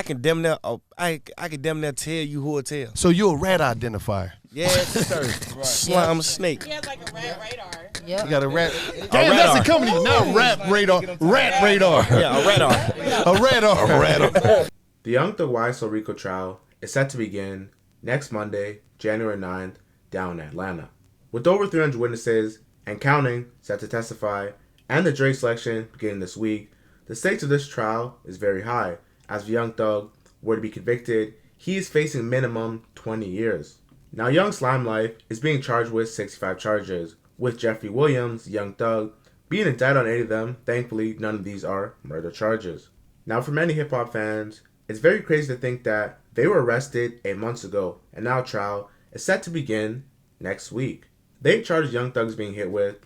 I can damn near, I can damn near tell you who it tell. So you're a rat identifier. Yes, sir. Slime snake. He has like a rat radar. You got a rat. A Damn, that's a radar. company. Not rap radar. Rat radar. Yeah, a radar. A radar. A radar. The Young Thug RICO trial is set to begin next Monday, January 9th, down in Atlanta. With over 300 witnesses and counting set to testify, and the jury selection beginning this week, the stakes of this trial is very high. As if Young Thug were to be convicted, he is facing minimum 20 years. Now, Young Slime Life is being charged with 65 charges, with Jeffrey Williams, Young Thug, being indicted on 8 of them. Thankfully, none of these are murder charges. Now, for many hip-hop fans, it's very crazy to think that they were arrested 8 months ago, and now trial is set to begin next week. The 8 charges Young Thug is being hit with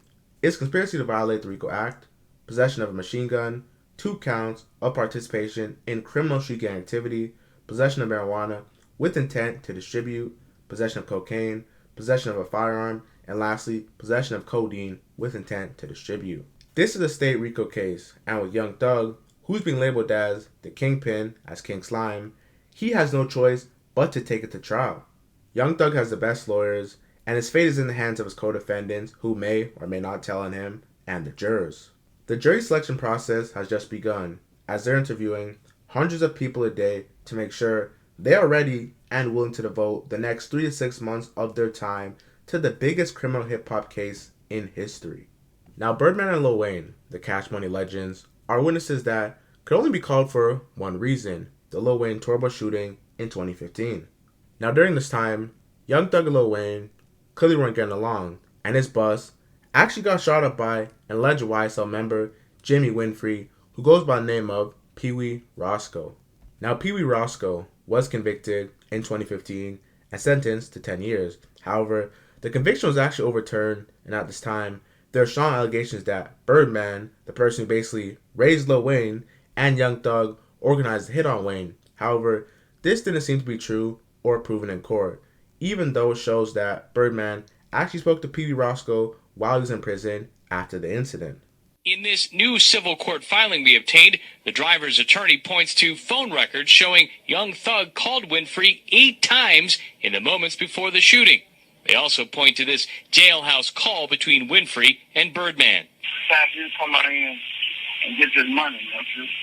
is conspiracy to violate the RICO Act, possession of a machine gun, 2 counts of participation in criminal street gang activity, possession of marijuana with intent to distribute, possession of cocaine, possession of a firearm, and lastly, possession of codeine with intent to distribute. This is a state RICO case, and with Young Thug, who's being labeled as the kingpin, as King Slime, he has no choice but to take it to trial. Young Thug has the best lawyers, and his fate is in the hands of his co-defendants, who may or may not tell on him, and the jurors. The jury selection process has just begun, as they're interviewing hundreds of people a day to make sure they are ready and willing to devote the next 3 to 6 months of their time to the biggest criminal hip-hop case in history. Now, Birdman and Lil Wayne, the Cash Money legends, are witnesses that could only be called for one reason: the Lil Wayne Turbo shooting in 2015. Now, during this time, Young Thug and Lil Wayne clearly weren't getting along, and his bus actually got shot up by an alleged YSL member, Jimmy Winfrey, who goes by the name of Pee Wee Roscoe. Now, Pee Wee Roscoe was convicted in 2015 and sentenced to 10 years. However, the conviction was actually overturned, and at this time, there are strong allegations that Birdman, the person who basically raised Lil Wayne, and Young Thug organized a hit on Wayne. However, this didn't seem to be true or proven in court, even though it shows that Birdman actually spoke to Pee Wee Roscoe while he was in prison after the incident. In this new civil court filing we obtained, the driver's attorney points to phone records showing Young Thug called Winfrey 8 times in the moments before the shooting. They also point to this jailhouse call between Winfrey and Birdman. You come out here and get this money,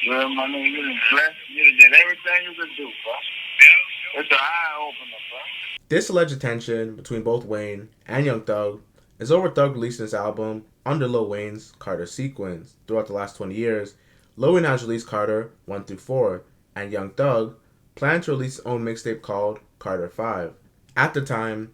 real money. You done blessed. You done did everything you could do, bro. It's an eye opener, bro. This alleged tension between both Wayne and Young Thug is over Thug releasing his album under Lil Wayne's Carter sequence. Throughout the last 20 years, Lil Wayne has released Carter 1 through 4, and Young Thug planned to release his own mixtape called Carter 5. At the time,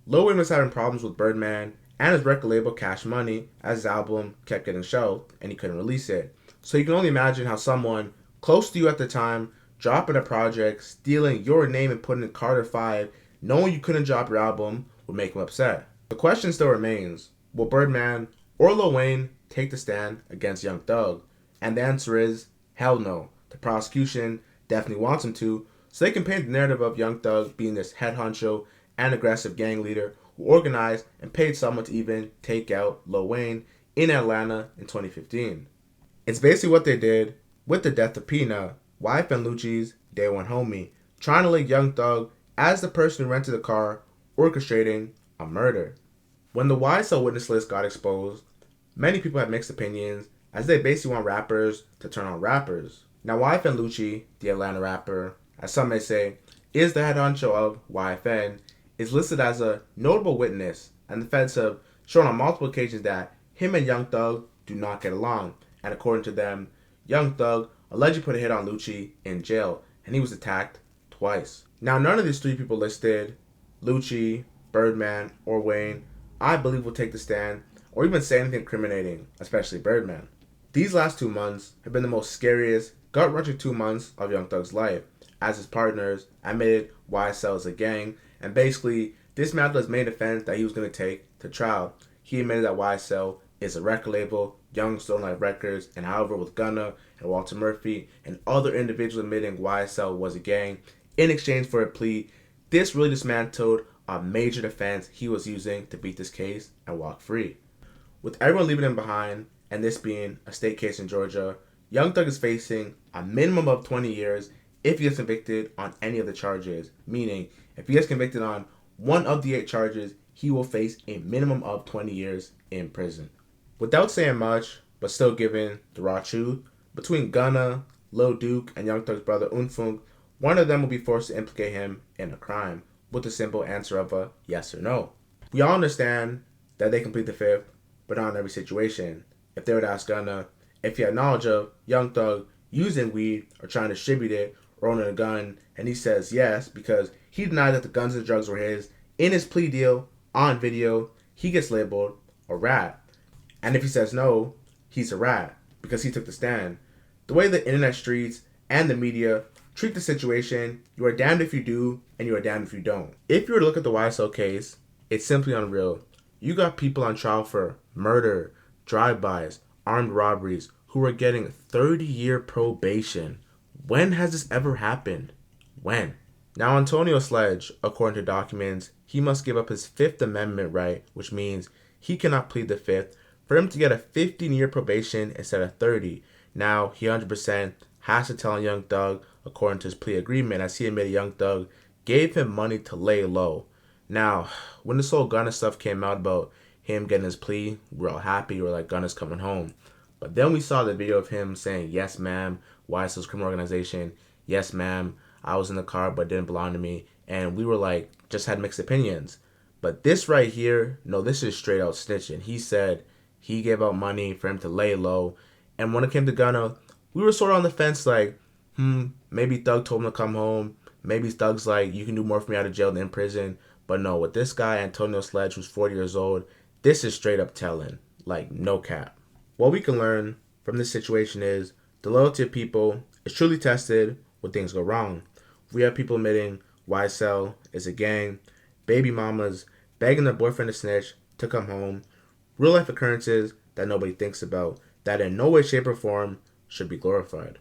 Lil Wayne was having problems with Birdman and his record label Cash Money, as his album kept getting shelved and he couldn't release it. So you can only imagine how someone close to you at the time dropping a project, stealing your name and putting in Carter 5, knowing you couldn't drop your album, would make him upset. The question still remains: will Birdman or Lil Wayne take the stand against Young Thug? And the answer is hell no. The prosecution definitely wants him to, so they can paint the narrative of Young Thug being this head honcho and aggressive gang leader who organized and paid someone to even take out Lil Wayne in Atlanta in 2015. It's basically what they did with the death of Peanut, wife and Lucci's day one homie, trying to link Young Thug as the person who rented the car, orchestrating a murder. When the YSL witness list got exposed, many people had mixed opinions, as they basically want rappers to turn on rappers. Now, YFN Lucci, the Atlanta rapper, as some may say, is the head honcho of YFN, is listed as a notable witness, and the feds have shown on multiple occasions that him and Young Thug do not get along, and according to them, Young Thug allegedly put a hit on Lucci in jail, and he was attacked twice. Now, none of these 3 people listed, Lucci, Birdman, or Wayne, I believe will take the stand or even say anything incriminating, especially Birdman. These last 2 months have been the most scariest, gut-wrenching 2 months of Young Thug's life, as his partners admitted YSL is a gang, and basically dismantled his main defense that he was going to take to trial. He admitted that YSL is a record label, Young Stone Life Records, and however with Gunna and Walter Murphy and other individuals admitting YSL was a gang in exchange for a plea, this really dismantled a major defense he was using to beat this case and walk free. With everyone leaving him behind, and this being a state case in Georgia, Young Thug is facing a minimum of 20 years if he gets convicted on any of the charges. Meaning, if he gets convicted on one of the 8 charges, he will face a minimum of 20 years in prison. Without saying much, but still giving the raw truth, between Gunna, Lil Duke, and Young Thug's brother Unfunk, one of them will be forced to implicate him in a crime with the simple answer of a yes or no. We all understand that they complete the 5th, but not in every situation. If they would ask Gunna if he had knowledge of Young Thug using weed or trying to distribute it or owning a gun, and he says yes because he denied that the guns and drugs were his in his plea deal on video, he gets labeled a rat. And if he says no, he's a rat because he took the stand. The way the internet streets and the media treat the situation, you are damned if you do and you are damned if you don't. If you were to look at the YSL case, it's simply unreal. You got people on trial for murder, drive-bys, armed robberies who are getting 30-year probation. When has this ever happened? When? Now, Antonio Sledge, according to documents, he must give up his 5th Amendment right, which means he cannot plead the 5th, for him to get a 15-year probation instead of 30. Now, he 100% has to tell Young Thug, according to his plea agreement, as he admitted Young Thug gave him money to lay low. Now, when this whole Gunna stuff came out about him getting his plea, we were all happy. We were like, Gunna's coming home. But then we saw the video of him saying, yes, ma'am, YSL's criminal organization. Yes, ma'am, I was in the car but it didn't belong to me. And we were like, just had mixed opinions. But this right here, no, this is straight out snitching. He said he gave out money for him to lay low. And when it came to Gunna, we were sort of on the fence like, maybe Thug told him to come home. Maybe Thug's like, you can do more for me out of jail than in prison. But no, with this guy, Antonio Sledge, who's 40 years old, this is straight up telling. Like, no cap. What we can learn from this situation is the loyalty of people is truly tested when things go wrong. We have people admitting YSL is a gang, baby mamas begging their boyfriend to snitch to come home, real life occurrences that nobody thinks about, that in no way, shape, or form should be glorified.